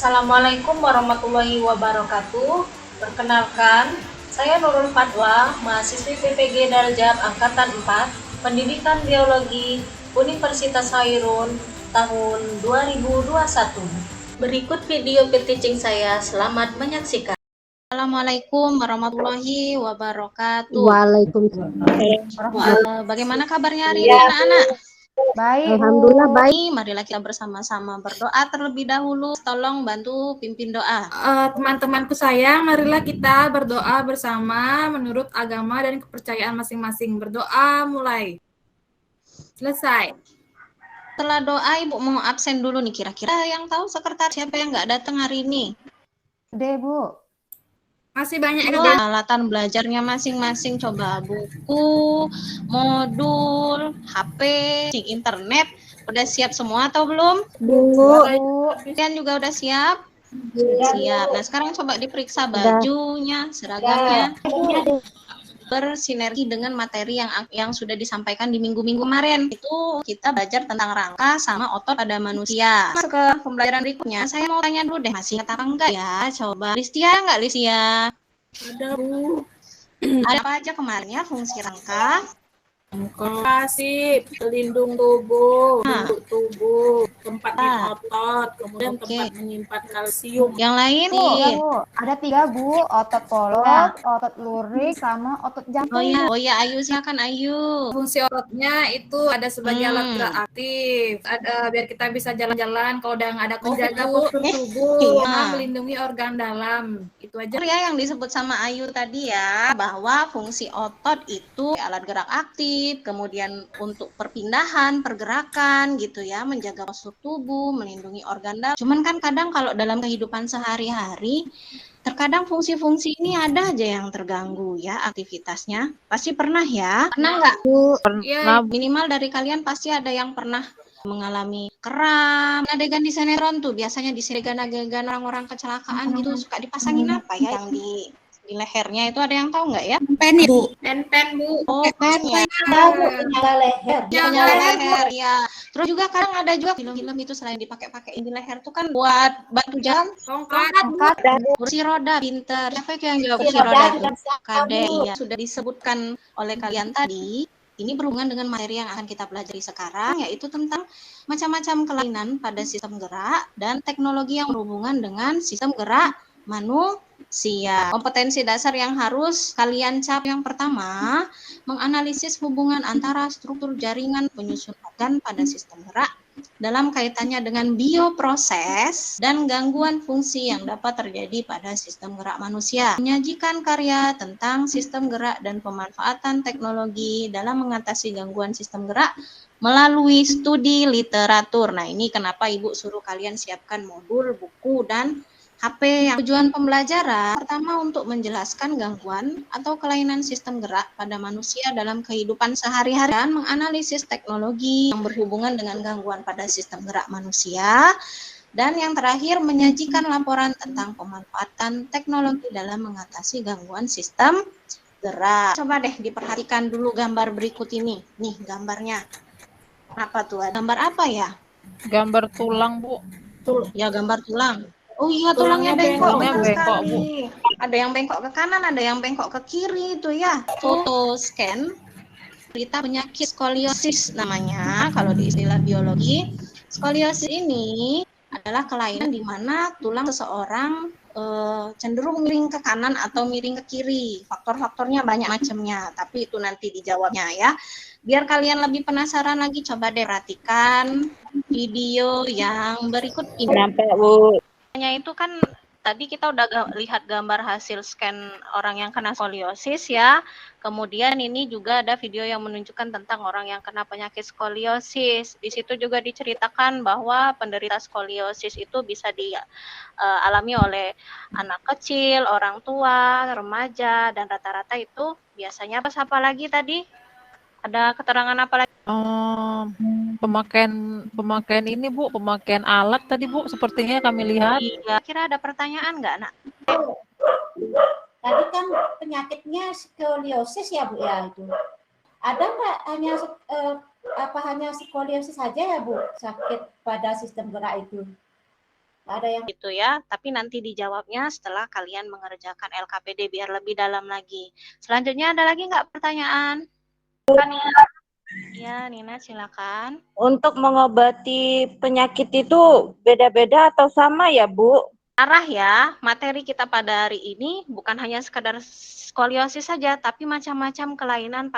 Assalamualaikum warahmatullahi wabarakatuh. Perkenalkan, saya Nurul Fatwa, mahasiswi PPG Daljab Angkatan 4, Pendidikan Biologi, Universitas Hairun, tahun 2021. Berikut video pitching saya, selamat menyaksikan. Assalamualaikum warahmatullahi wabarakatuh. Waalaikumsalam. Bagaimana kabarnya hari ini anak-anak? Baik, alhamdulillah baik. Marilah kita bersama-sama berdoa terlebih dahulu. Tolong bantu pimpin doa. Teman-temanku sayang, marilah kita berdoa bersama menurut agama dan kepercayaan masing-masing. Berdoa mulai. Selesai. Setelah doa, Ibu mau absen dulu nih. Kira-kira yang tahu sekretaris siapa yang nggak datang hari ini? Deh, Bu. Masih banyak yang Peralatan belajarnya masing-masing. Coba buku, modul, HP, internet. Udah siap semua atau belum? Bu. Kalian juga udah siap? Siap. Nah, sekarang coba diperiksa bajunya, seragamnya. Bersinergi dengan materi yang sudah disampaikan di minggu-minggu kemarin. Itu kita belajar tentang rangka sama otot pada manusia. Masuk ke pembelajaran berikutnya. Saya mau tanya dulu deh, masih ingat apa enggak ya? Coba Listia enggak, Listia? ada, Bu. Ada apa aja kemarin ya fungsi rangka? Kasih pelindung tubuh, bentuk tubuh, tempat otot, kemudian tempat menyimpan kalsium. Yang lain? Bu. Ada 3, Bu. Otot polot, otot lurik, sama otot jantung. Oh ya, Ayu, silakan Ayu. Fungsi ototnya itu ada sebagai alat gerak aktif, ada biar kita bisa jalan-jalan kalau udah nggak ada menjaga postur tubuh, melindungi organ dalam. Itu aja ya yang disebut sama Ayu tadi ya, bahwa fungsi otot itu alat gerak aktif, kemudian untuk perpindahan, pergerakan gitu ya, menjaga postur tubuh, melindungi organ dalam. Cuman kan kadang kalau dalam kehidupan sehari-hari terkadang fungsi-fungsi ini ada aja yang terganggu ya aktivitasnya. Pasti pernah ya? Pernah nggak? ya. Minimal dari kalian pasti ada yang pernah mengalami kram. Adegan di sinetron tuh biasanya di adegan orang-orang kecelakaan gitu suka dipasangin apa ya yang di lehernya itu, ada yang tahu nggak ya? Pen, Bu. Pen, Bu. Oh, pen ya. Penyala leher. Penyala leher ya. Terus juga kadang ada juga film-film itu selain dipakai-pakai di leher tuh kan buat bantu jalan. Tongkat. Kursi roda, pinter. Siapa itu yang jawab kursi roda itu? Kade, iya. Sudah disebutkan oleh kalian tadi. Ini berhubungan dengan materi yang akan kita pelajari sekarang, yaitu tentang macam-macam kelainan pada sistem gerak dan teknologi yang berhubungan dengan sistem gerak manusia. Kompetensi dasar yang harus kalian capai yang pertama, menganalisis hubungan antara struktur jaringan penyusun organ pada sistem gerak dalam kaitannya dengan bioproses dan gangguan fungsi yang dapat terjadi pada sistem gerak manusia. Menyajikan karya tentang sistem gerak dan pemanfaatan teknologi dalam mengatasi gangguan sistem gerak melalui studi literatur. Nah, ini kenapa Ibu suruh kalian siapkan modul, buku, dan HP. Yang tujuan pembelajaran pertama untuk menjelaskan gangguan atau kelainan sistem gerak pada manusia dalam kehidupan sehari-hari dan menganalisis teknologi yang berhubungan dengan gangguan pada sistem gerak manusia. Dan yang terakhir menyajikan laporan tentang pemanfaatan teknologi dalam mengatasi gangguan sistem gerak. Coba deh diperhatikan dulu gambar berikut ini. Nih gambarnya. Apa tuh? Gambar apa ya? Gambar tulang, Bu. Ya gambar tulang. Oh iya, tulangnya bengkok sekali. Ada yang bengkok ke kanan, ada yang bengkok ke kiri itu ya. Foto scan berita penyakit skoliosis namanya kalau di istilah biologi. Skoliosis ini adalah kelainan di mana tulang seseorang cenderung miring ke kanan atau miring ke kiri. Faktor-faktornya banyak macamnya, tapi itu nanti dijawabnya ya. Biar kalian lebih penasaran lagi, coba deh perhatikan video yang berikut ini. Sampai, Bu. Itu kan tadi kita udah lihat gambar hasil scan orang yang kena skoliosis ya. Kemudian ini juga ada video yang menunjukkan tentang orang yang kena penyakit skoliosis. Di situ juga diceritakan bahwa penderita skoliosis itu bisa dialami oleh anak kecil, orang tua, remaja, dan rata-rata itu biasanya apa lagi tadi? Ada keterangan apa lagi? Pemakaian ini, Bu, pemakaian alat tadi, Bu, sepertinya kami lihat. Iya, kira ada pertanyaan nggak, Nak? Tadi kan penyakitnya skoliosis ya, Bu ya itu. Ada nggak hanya skoliosis saja ya, Bu, sakit pada sistem gerak itu? Nggak ada yang gitu ya. Tapi nanti dijawabnya setelah kalian mengerjakan LKPD biar lebih dalam lagi. Selanjutnya ada lagi nggak pertanyaan? Ya, Nina silakan. Untuk mengobati penyakit itu beda-beda atau sama ya, Bu? Arah ya, materi kita pada hari ini bukan hanya sekadar skoliosis saja, tapi macam-macam kelainan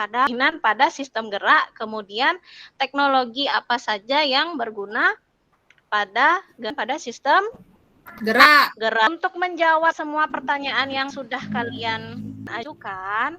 pada sistem gerak, kemudian teknologi apa saja yang berguna pada sistem Gerak. Untuk menjawab semua pertanyaan yang sudah kalian ajukan,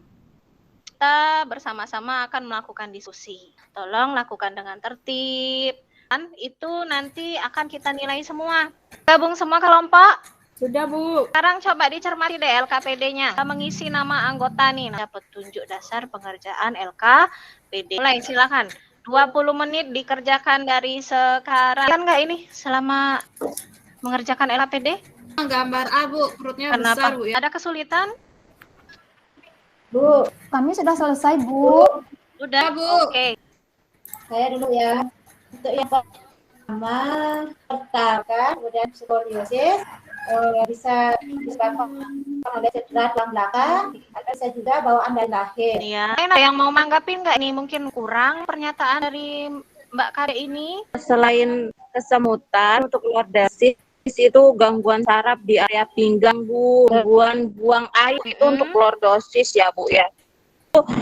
kita bersama-sama akan melakukan diskusi. Tolong lakukan dengan tertib. Dan itu nanti akan kita nilai semua. Gabung semua kelompok. Sudah, Bu. Sekarang coba dicermati deh LKPD-nya. Kita mengisi nama anggota nih. Ada petunjuk dasar pengerjaan LKPD. Mulai, silakan. 20 menit dikerjakan dari sekarang. Kan nggak ini selama mengerjakan LKPD? Gambar A, Bu. Perutnya Kenapa? besar, Bu. Ya. Ada kesulitan? Bu, Kami sudah selesai, Bu. Udah, Bu. Oke. saya dulu ya. Untuk yang pertama, kemudian skoliosis, bisa disebabkan oleh cedera tulang belakang, atau bisa juga bawaan dari lahir. Iya. Ada yang mau manggapin nggak nih? Mungkin kurang pernyataan dari Mbak Kade ini? Selain kesemutan untuk lordosis itu gangguan saraf di area pinggang, Bu. Gangguan buang air itu untuk lordosis ya, Bu ya.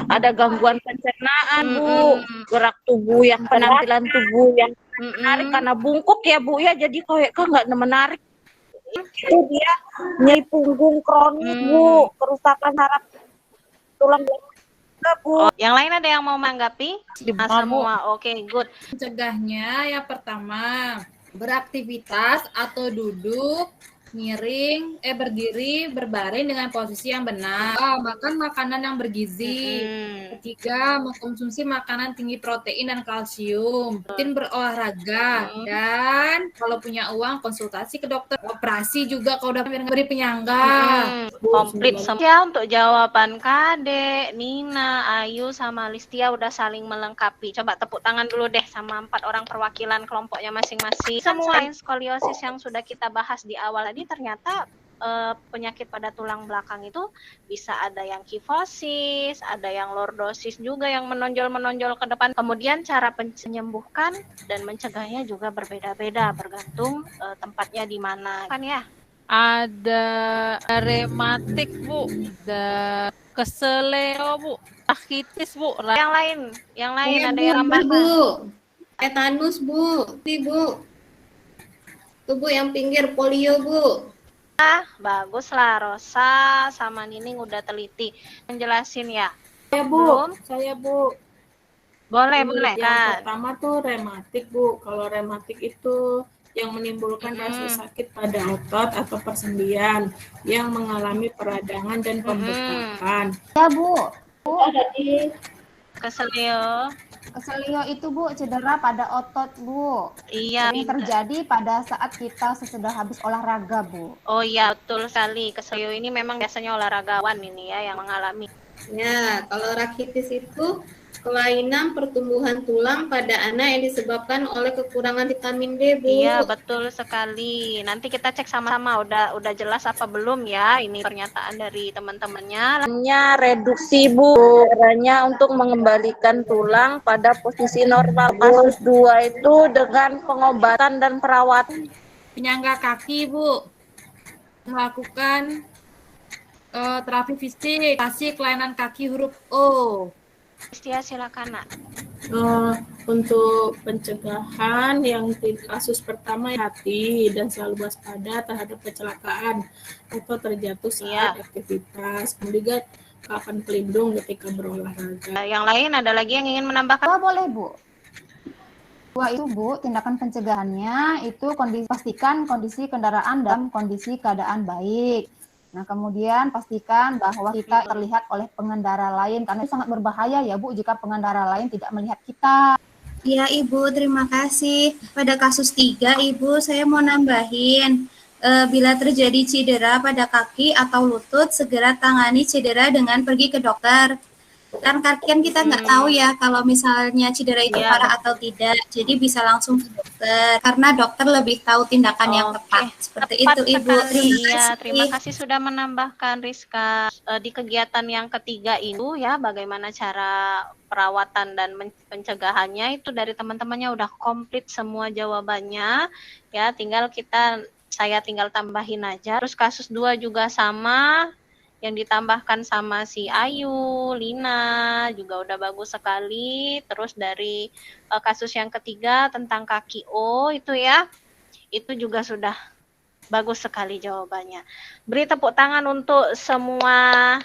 Ada gangguan pencernaan, Bu. Gerak tubuh yang penampilan tubuh yang menarik karena bungkuk ya, Bu ya. Jadi kayak nggak menarik. Itu dia nyeri punggung kronis, Bu. Kerusakan saraf tulang belakang, Bu. Yang lain ada yang mau menanggapi? Semua. Oke, good. Mencegahnya yang pertama, beraktivitas atau duduk miring, berdiri, berbaring dengan posisi yang benar. Makan makanan yang bergizi. Ketiga, mengkonsumsi makanan tinggi protein dan kalsium. Rutin berolahraga. Dan kalau punya uang, konsultasi ke dokter. Operasi juga kalau udah beri penyangga. Komplit semua untuk jawaban Kade, Nina, Ayu, sama Listia udah saling melengkapi. Coba tepuk tangan dulu deh sama 4 orang perwakilan kelompoknya masing-masing. Semua skoliosis yang sudah kita bahas di awal tadi ternyata penyakit pada tulang belakang itu bisa ada yang kifosis, ada yang lordosis juga yang menonjol ke depan. Kemudian cara menyembuhkan dan mencegahnya juga berbeda-beda bergantung tempatnya di mana. Kan ya? Ada rematik, Bu. Ada keseleo, Bu. Rakitis, Bu. Yang lain ada yang tambah, Bu. Tetanus, Bu. Ini, Bu. Tuh, Bu, yang pinggir polio, Bu. Bagus lah, Rosa sama Nining udah teliti menjelasin ya. Saya, Bu. Belum? Saya, Bu. Boleh Yang kan. pertama tuh rematik, Bu. Kalau rematik itu yang menimbulkan rasa sakit pada otot atau persendian yang mengalami peradangan dan pembekakan. Ya, Bu. Ada di Keselio. Keselio itu, Bu, cedera pada otot, Bu. Iya. Ini terjadi pada saat kita sesudah habis olahraga, Bu. Oh iya, betul sekali. Keselio ini memang biasanya olahragawan ini ya yang mengalami. Ya, kalau rakitis itu kelainan pertumbuhan tulang pada anak yang disebabkan oleh kekurangan vitamin D, Bu. Iya, betul sekali. Nanti kita cek sama-sama udah jelas apa belum ya ini pernyataan dari teman-temannya. Reduksi, Bu. Caranya untuk mengembalikan tulang pada posisi normal. Kasus 2 itu dengan pengobatan dan perawatan. Penyangga kaki, Bu. Melakukan terapi fisik, kelainan kaki huruf O. Listia, silakan, Nak. Untuk pencegahan yang kasus pertama hati dan selalu waspada terhadap kecelakaan atau terjatuh saat aktivitas. Kemudian kapan pelindung ketika berolahraga. Yang lain ada lagi yang ingin menambahkan? Boleh, Bu. Dua itu, Bu, tindakan pencegahannya itu pastikan kondisi kendaraan dalam kondisi keadaan baik. Nah, kemudian pastikan bahwa kita terlihat oleh pengendara lain, karena itu sangat berbahaya ya, Bu, jika pengendara lain tidak melihat kita. Ya, Ibu, terima kasih. Pada kasus 3, Ibu, saya mau nambahin. Bila terjadi cedera pada kaki atau lutut, segera tangani cedera dengan pergi ke dokter. Kan kita nggak tahu ya kalau misalnya cedera itu Iya, parah atau tidak. Jadi bisa langsung ke dokter karena dokter lebih tahu tindakan yang tepat. Seperti tepat itu Ibu. sekali. Terima Iya, kasih. terima kasih sudah menambahkan Rizka. Di kegiatan yang ketiga itu ya, bagaimana cara perawatan dan pencegahannya itu dari teman-temannya udah komplit semua jawabannya. Ya, saya tinggal tambahin aja. Terus kasus 2 juga sama, yang ditambahkan sama si Ayu, Lina juga udah bagus sekali. Terus dari kasus yang ketiga tentang kaki O itu ya, itu juga sudah bagus sekali jawabannya. Beri tepuk tangan untuk semua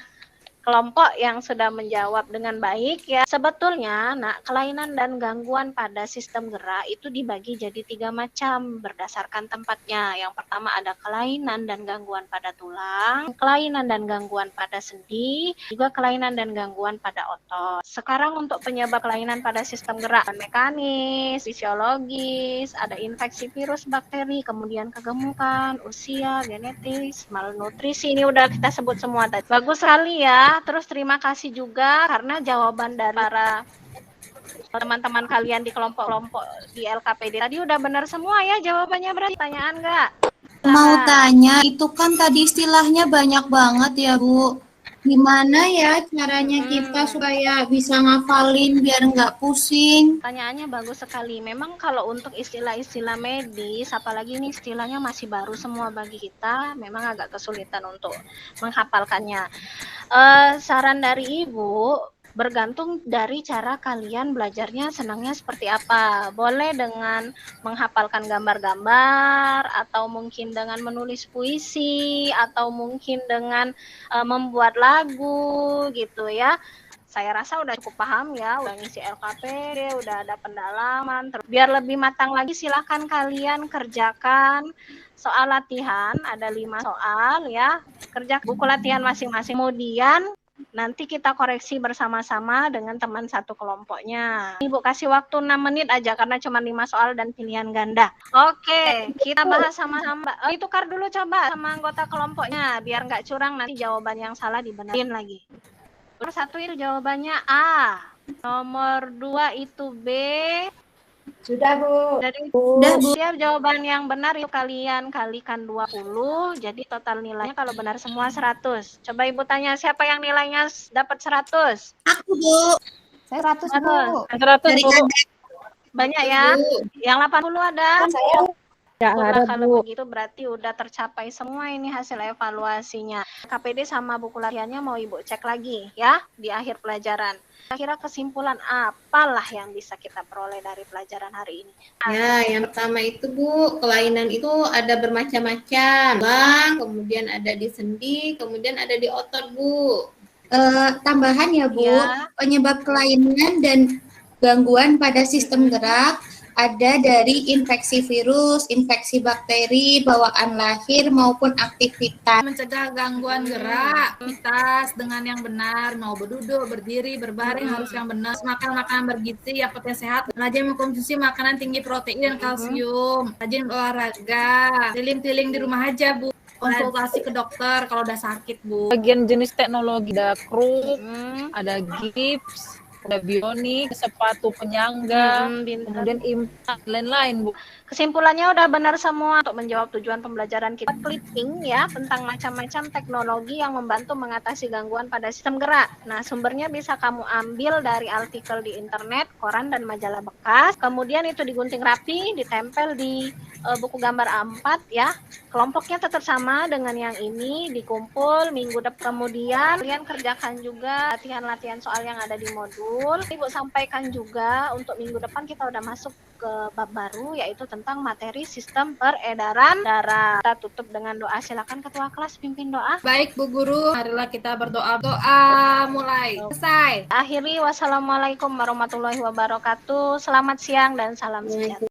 kelompok yang sudah menjawab dengan baik ya. Sebetulnya, kelainan dan gangguan pada sistem gerak itu dibagi jadi 3 macam berdasarkan tempatnya. Yang pertama ada kelainan dan gangguan pada tulang, kelainan dan gangguan pada sendi, juga kelainan dan gangguan pada otot. Sekarang untuk penyebab kelainan pada sistem gerak, mekanis, fisiologis, ada infeksi virus, bakteri, kemudian kegemukan, usia, genetis, malnutrisi. Ini udah kita sebut semua tadi. Bagus sekali ya. Terus terima kasih juga karena jawaban dari para teman-teman kalian di kelompok-kelompok di LKPD tadi udah benar semua ya jawabannya. Berarti pertanyaan nggak? Mau tanya, itu kan tadi istilahnya banyak banget ya Bu. Gimana ya caranya kita supaya bisa ngafalin biar nggak pusing? Pertanyaannya bagus sekali. Memang kalau untuk istilah-istilah medis, apalagi ini istilahnya masih baru semua bagi kita, memang agak kesulitan untuk menghafalkannya. Saran dari Ibu, bergantung dari cara kalian belajarnya senangnya seperti apa. Boleh dengan menghafalkan gambar-gambar, atau mungkin dengan menulis puisi, atau mungkin dengan membuat lagu gitu ya. Saya rasa udah cukup paham ya, udah ngisi LKPD, udah ada pendalaman. Biar lebih matang lagi silahkan kalian kerjakan soal latihan, ada 5 soal ya. Kerja buku latihan masing-masing. Kemudian nanti kita koreksi bersama-sama dengan teman satu kelompoknya. Ibu kasih waktu 6 menit aja karena cuma 5 soal dan pilihan ganda. Oke, kita bahas sama-sama. Tukar dulu coba sama anggota kelompoknya biar nggak curang nanti jawaban yang salah dibenerin lagi. Nomor 1 itu jawabannya A. Nomor 2 itu B. Sudah Bu. Jadi Udah Bu. siap jawaban yang benar itu kalian kalikan 20. Jadi total nilainya kalau benar semua 100. Coba Ibu tanya siapa yang nilainya dapat 100? Aku Bu. Saya 100 Bu. 100 Dari Bu. Banyak ya? Yang 80 ada? Saya Syukurlah kalau begitu berarti udah tercapai semua ini hasil evaluasinya. KPD sama buku latihannya mau Ibu cek lagi ya di akhir pelajaran. Kira-kira kesimpulan apalah yang bisa kita peroleh dari pelajaran hari ini? Ya, yang pertama itu Bu, kelainan itu ada bermacam-macam. Tulang, kemudian ada di sendi, kemudian ada di otot Bu. Tambahan ya Bu, Ya. penyebab kelainan dan gangguan pada sistem gerak ada dari infeksi virus, infeksi bakteri, bawaan lahir maupun aktivitas. Mencegah gangguan gerak, aktivitas dengan yang benar, mau berduduk, berdiri, berbaring harus yang benar, makan makanan bergizi, yang penting sehat, rajin mengkonsumsi makanan tinggi protein dan kalsium, rajin olahraga, keliling-keliling di rumah aja Bu, konsultasi ke dokter kalau udah sakit Bu. Bagian jenis teknologi ada kruk, ada gips, ada bionik, sepatu penyangga, kemudian implant, lain-lain Bu. Kesimpulannya udah benar semua untuk menjawab tujuan pembelajaran kita. Clipping ya tentang macam-macam teknologi yang membantu mengatasi gangguan pada sistem gerak. Nah, sumbernya bisa kamu ambil dari artikel di internet, koran dan majalah bekas. Kemudian itu digunting rapi, ditempel di buku gambar A4 ya. Kelompoknya tetap sama dengan yang ini, dikumpul minggu depan. Kemudian kalian kerjakan juga latihan-latihan soal yang ada di modul. Ibu sampaikan juga untuk minggu depan kita udah masuk ke bab baru yaitu tentang materi sistem peredaran darah. Kita tutup dengan doa. Silakan ketua kelas pimpin doa. Baik Bu Guru, marilah kita berdoa. Doa mulai. Selesai. Akhiri wassalamualaikum warahmatullahi wabarakatuh. Selamat siang dan salam sejahtera.